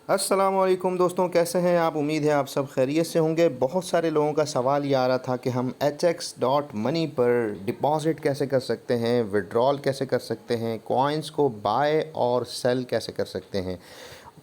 अस्सलाम वालेकुम दोस्तों, कैसे हैं आप। उम्मीद है आप सब खैरियत से होंगे। बहुत सारे लोगों का सवाल ये आ रहा था कि हम hx.money पर डिपॉज़िट कैसे कर सकते हैं, विड्रॉल कैसे कर सकते हैं, कॉइन्स को बाय और सेल कैसे कर सकते हैं।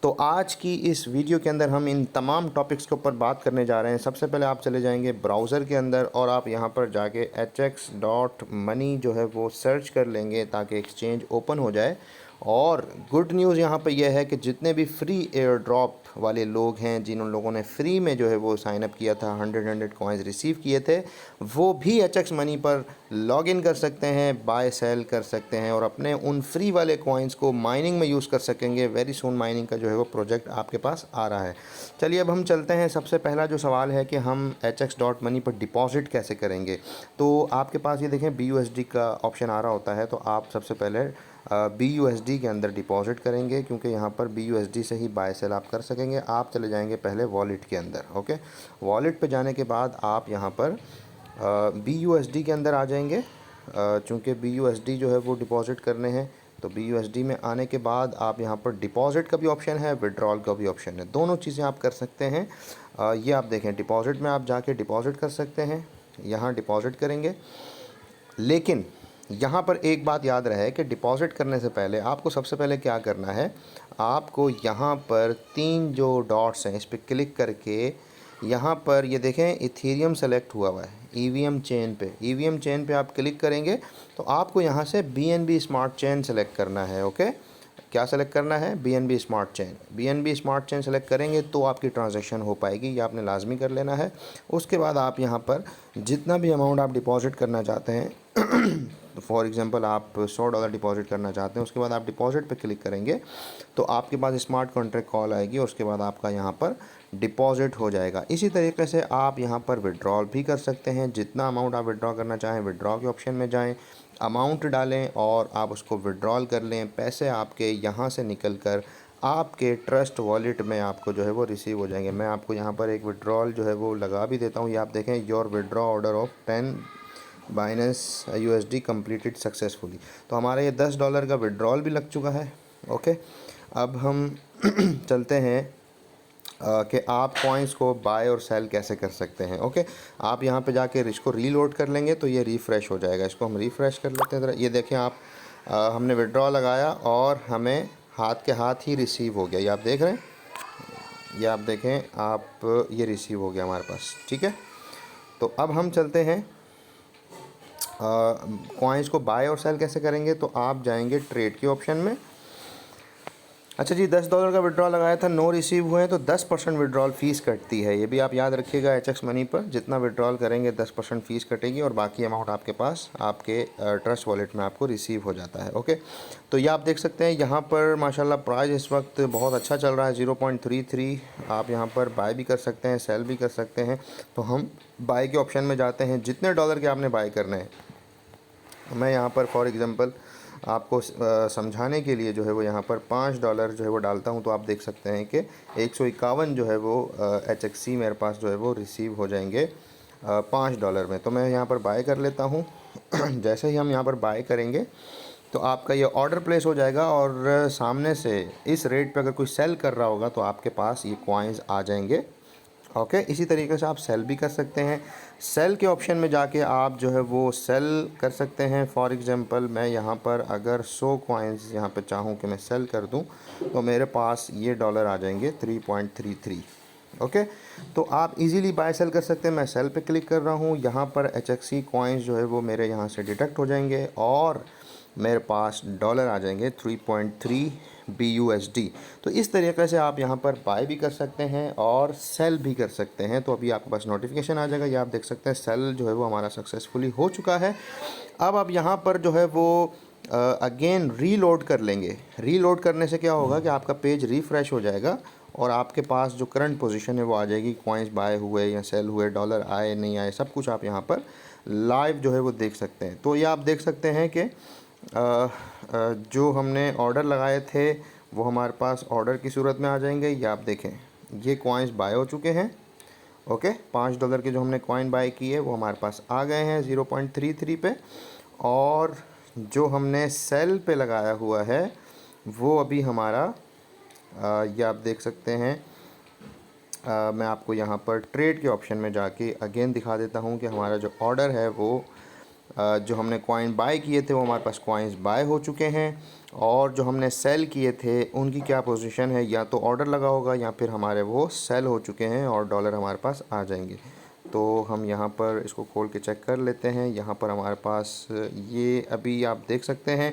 तो आज की इस वीडियो के अंदर हम इन तमाम टॉपिक्स के ऊपर बात करने जा रहे हैं। सबसे पहले आप चले जाएंगे ब्राउज़र के अंदर और आप यहाँ पर जाके hx.money जो है वो सर्च कर लेंगे ताकि एक्सचेंज ओपन हो जाए। और गुड न्यूज़ यहाँ पर यह है कि जितने भी फ्री एयर ड्रॉप वाले लोग हैं, जिन लोगों ने फ्री में जो है वो साइन अप किया था, 100 कॉइन्स रिसीव किए थे, वो भी hx मनी पर लॉग इन कर सकते हैं, बाय सेल कर सकते हैं और अपने उन फ्री वाले कॉइन्स को माइनिंग में यूज़ कर सकेंगे। वेरी सून माइनिंग का जो है वो प्रोजेक्ट आपके पास आ रहा है। चलिए अब हम चलते हैं। सबसे पहला जो सवाल है कि हम hx.money पर डिपॉज़िट कैसे करेंगे। तो आपके पास ये देखें BUSD का ऑप्शन आ रहा होता है, तो आप सबसे पहले BUSD के अंदर डिपॉज़िट करेंगे, क्योंकि यहाँ पर BUSD से ही बाय सेल आप कर सकेंगे। आप चले जाएंगे पहले वॉलेट के अंदर। ओके, वॉलेट पे जाने के बाद आप यहाँ पर BUSD के अंदर आ जाएंगे। चूँकि BUSD जो है वो डिपॉज़िट करने हैं, तो BUSD में आने के बाद आप यहाँ पर डिपॉज़िट का भी ऑप्शन है, विड्रॉल का भी ऑप्शन है, दोनों चीज़ें आप कर सकते हैं। ये आप देखें, डिपॉज़िट में आप जाके डिपॉज़िट कर सकते हैं, यहाँ डिपॉज़िट करेंगे। लेकिन यहाँ पर एक बात याद रहे कि डिपॉज़िट करने से पहले आपको सबसे पहले क्या करना है, आपको यहाँ पर 3 जो डॉट्स हैं इस पर क्लिक करके यहाँ पर ये देखें इथेरियम सेलेक्ट हुआ है EVM चेन पे। EVM चेन पे आप क्लिक करेंगे तो आपको यहाँ से BNB स्मार्ट चेन सेलेक्ट करना है। ओके, क्या सेलेक्ट करना है? BNB smart chain. BNB smart chain select करेंगे तो आपकी ट्रांजैक्शन हो पाएगी, ये आपने लाजमी कर लेना है। उसके बाद आप यहाँ पर जितना भी अमाउंट आप डिपॉज़िट करना चाहते हैं तो फॉर एग्ज़ाम्पल आप $100 डिपॉज़िट करना चाहते हैं, उसके बाद आप डिपॉज़िट पे क्लिक करेंगे तो आपके पास स्मार्ट कॉन्ट्रैक्ट कॉल आएगी और उसके बाद आपका यहाँ पर डिपॉज़िट हो जाएगा। इसी तरीके से आप यहाँ पर विड्रॉल भी कर सकते हैं। जितना अमाउंट आप विड्रॉ करना चाहें, विड्रॉ के ऑप्शन में जाएं, अमाउंट डालें और आप उसको विड्रॉल कर लें। पैसे आपके यहाँ से निकल कर आपके ट्रस्ट वॉलेट में आपको जो है वो रिसीव हो जाएंगे। मैं आपको यहाँ पर एक विड्रॉल जो है वो लगा भी देता हूँ। ये आप देखें, your withdraw order of 10 Binance USD completed successfully. तो हमारा ये $10 का विड्रॉल भी लग चुका है। ओके, अब हम चलते हैं कि आप कॉइन्स को बाय और सेल कैसे कर सकते हैं। ओके, आप यहाँ पे जाके इसको रीलोड कर लेंगे तो ये रिफ़्रेश हो जाएगा। इसको हम रिफ़्रेश कर लेते हैं ज़रा। ये देखें आप, हमने विड्रॉ लगाया और हमें हाथ के हाथ ही रिसीव हो गया। ये आप देख रहे हैं, ये आप देखें आप, ये रिसीव हो गया हमारे पास। ठीक है, तो अब हम चलते हैं कॉइन्स को बाय और सेल कैसे करेंगे। तो आप जाएंगे ट्रेड के ऑप्शन में। अच्छा जी, $10 का विड्रॉल लगाया था, नो रिसीव हुए हैं तो 10% विड्रॉल फ़ीस कटती है। ये भी आप याद रखिएगा, hx मनी पर जितना विड्रॉल करेंगे 10% फ़ीस कटेगी और बाकी अमाउंट आपके पास आपके ट्रस्ट वॉलेट में आपको रिसीव हो जाता है। ओके, तो ये आप देख सकते हैं यहाँ पर माशाल्लाह प्राइस इस वक्त बहुत अच्छा चल रहा है, 0.33। आप यहाँ पर बाय भी कर सकते हैं, सेल भी कर सकते हैं। तो हम बाय के ऑप्शन में जाते हैं। जितने डॉलर के आपने बाय करने हैं, मैं यहाँ पर फॉर एग्ज़ाम्पल आपको समझाने के लिए जो है वो यहाँ पर $5 जो है वो डालता हूँ, तो आप देख सकते हैं कि 151 जो है वो HXC मेरे पास जो है वो रिसीव हो जाएंगे $5 में। तो मैं यहाँ पर बाय कर लेता हूँ। जैसे ही हम यहाँ पर बाय करेंगे तो आपका ये ऑर्डर प्लेस हो जाएगा और सामने से इस रेट पे अगर कोई सेल कर रहा होगा तो आपके पास ये कॉइन्स आ जाएंगे। ओके, इसी तरीके से आप सेल भी कर सकते हैं। सेल के ऑप्शन में जाके आप जो है वो सेल कर सकते हैं। फॉर एग्ज़ाम्पल मैं यहाँ पर अगर 100 कॉइन्स यहाँ पे चाहूँ कि मैं सेल कर दूँ तो मेरे पास ये डॉलर आ जाएंगे 3.33। ओके, तो आप इजीली बाय सेल कर सकते हैं। मैं सेल पे क्लिक कर रहा हूँ, यहाँ पर HXC कॉइन्स जो है वो मेरे यहाँ से डिडक्ट हो जाएंगे और मेरे पास डॉलर आ जाएंगे 3.3 BUSD। तो इस तरीके से आप यहाँ पर बाय भी कर सकते हैं और सेल भी कर सकते हैं। तो अभी आपके पास नोटिफिकेशन आ जाएगा, ये आप देख सकते हैं सेल जो है वो हमारा सक्सेसफुली हो चुका है। अब आप यहाँ पर जो है वो अगेन रीलोड कर लेंगे। रीलोड करने से क्या होगा कि आपका पेज रिफ़्रेश हो जाएगा और आपके पास जो करंट पोजीशन है वो आ जाएगी, कॉइन्स बाय हुए या सेल हुए, डॉलर आए नहीं आए, सब कुछ आप यहाँ पर लाइव जो है वो देख सकते हैं। तो ये आप देख सकते हैं कि जो हमने ऑर्डर लगाए थे वो हमारे पास ऑर्डर की सूरत में आ जाएंगे। ये आप देखें, ये कॉइन्स बाय हो चुके हैं। ओके, $5 के जो हमने कॉइन बाय किए वो हमारे पास आ गए हैं 0.33 पे, और जो हमने सेल पे लगाया हुआ है वो अभी हमारा ये आप देख सकते हैं। मैं आपको यहाँ पर ट्रेड के ऑप्शन में जाके अगेन दिखा देता हूँ कि हमारा जो ऑर्डर है वो जो हमने कॉइन बाय किए थे वो हमारे पास कॉइन्स बाय हो चुके हैं, और जो हमने सेल किए थे उनकी क्या पोजीशन है, या तो ऑर्डर लगा होगा या फिर हमारे वो सेल हो चुके हैं और डॉलर हमारे पास आ जाएंगे। तो हम यहाँ पर इसको खोल के चेक कर लेते हैं। यहाँ पर हमारे पास ये अभी आप देख सकते हैं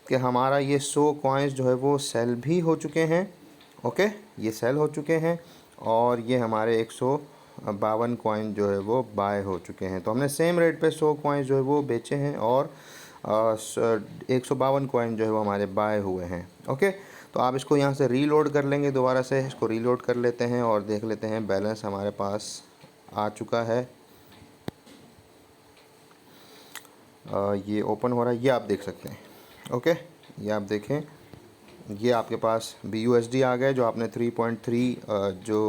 कि हमारा ये 100 कॉइन्स जो है वो सेल भी हो चुके हैं। ओके, ये सेल हो चुके हैं और ये हमारे 152 कॉइन जो है वो बाय हो चुके हैं। तो हमने सेम रेट पे 100 कॉइन जो है वो बेचे हैं और 152 कॉइन जो है वो हमारे बाय हुए हैं। ओके, तो आप इसको यहाँ से रीलोड कर लेंगे, दोबारा से इसको रीलोड कर लेते हैं और देख लेते हैं बैलेंस हमारे पास आ चुका है। ये ओपन हो रहा है, ये आप देख सकते हैं। ओके, ये आप देखें, ये आपके पास BUSD आ गए, जो आपने 3.3 जो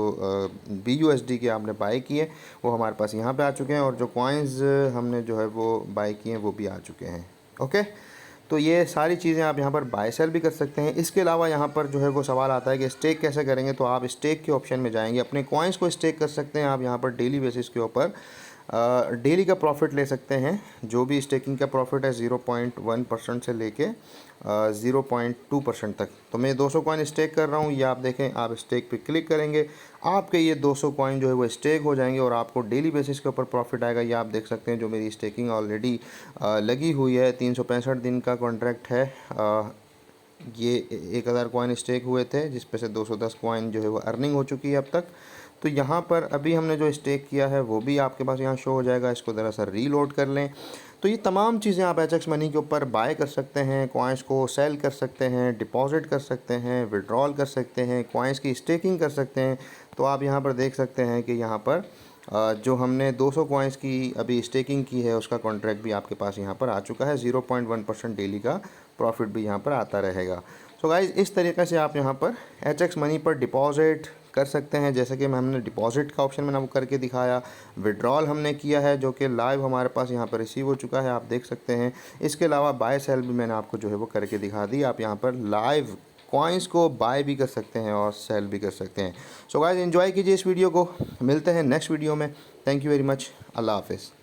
BUSD के आपने बाई किए वो हमारे पास यहाँ पे आ चुके हैं, और जो कॉइन्स हमने जो है वो बाई किए हैं वो भी आ चुके हैं। ओके, तो ये सारी चीज़ें आप यहाँ पर बाय सेल भी कर सकते हैं। इसके अलावा यहाँ पर जो है वो सवाल आता है कि स्टेक कैसे करेंगे, तो आप स्टेक के ऑप्शन में जाएंगे, अपने कॉइन्स को स्टेक कर सकते हैं आप यहाँ पर डेली बेसिस के ऊपर। डेली का प्रॉफिट ले सकते हैं, जो भी स्टेकिंग का प्रॉफिट है 0.1% से लेके 0.2% तक। तो मैं 200 कॉइन स्टेक कर रहा हूँ, ये आप देखें, आप स्टेक पे क्लिक करेंगे, आपके ये 200 कॉइन जो है वो स्टेक हो जाएंगे और आपको डेली बेसिस के ऊपर प्रॉफिट आएगा। ये आप देख सकते हैं, जो मेरी स्टेकिंग ऑलरेडी लगी हुई है, 365 दिन का कॉन्ट्रैक्ट है। ये 1000 कॉइन स्टेक हुए थे, जिस पे से 210 कॉइन जो है वो अर्निंग हो चुकी है अब तक। तो यहाँ पर अभी हमने जो स्टेक किया है वो भी आपके पास यहाँ शो हो जाएगा। इसको ज़रा सा रीलोड कर लें। तो ये तमाम चीज़ें आप HX मनी के ऊपर बाय कर सकते हैं, कॉइन्स को सेल कर सकते हैं, डिपॉजिट कर सकते हैं, विड्रॉल कर सकते हैं, कॉइन्स की स्टेकिंग कर सकते हैं। तो आप यहाँ पर देख सकते हैं कि यहाँ पर जो हमने 200 कॉइन्स की अभी स्टेकिंग की है उसका कॉन्ट्रैक्ट भी आपके पास यहाँ पर आ चुका है। 0.1% डेली का प्रॉफिट भी यहाँ पर आता रहेगा। सो गाइज़, इस तरीके से आप यहाँ पर HX मनी पर डिपॉजिट कर सकते हैं। जैसे कि हमने डिपॉजिट का ऑप्शन मैंने वो करके दिखाया, विड्रॉल हमने किया है जो कि लाइव हमारे पास यहाँ पर रिसीव हो चुका है, आप देख सकते हैं। इसके अलावा बाय सेल भी मैंने आपको जो है वो करके दिखा दी। आप यहाँ पर लाइव कॉइन्स को बाय भी कर सकते हैं और सेल भी कर सकते हैं। सो गाइस, एंजॉय कीजिए इस वीडियो को, मिलते हैं नेक्स्ट वीडियो में। थैंक यू वेरी मच, अल्लाह हाफिज़।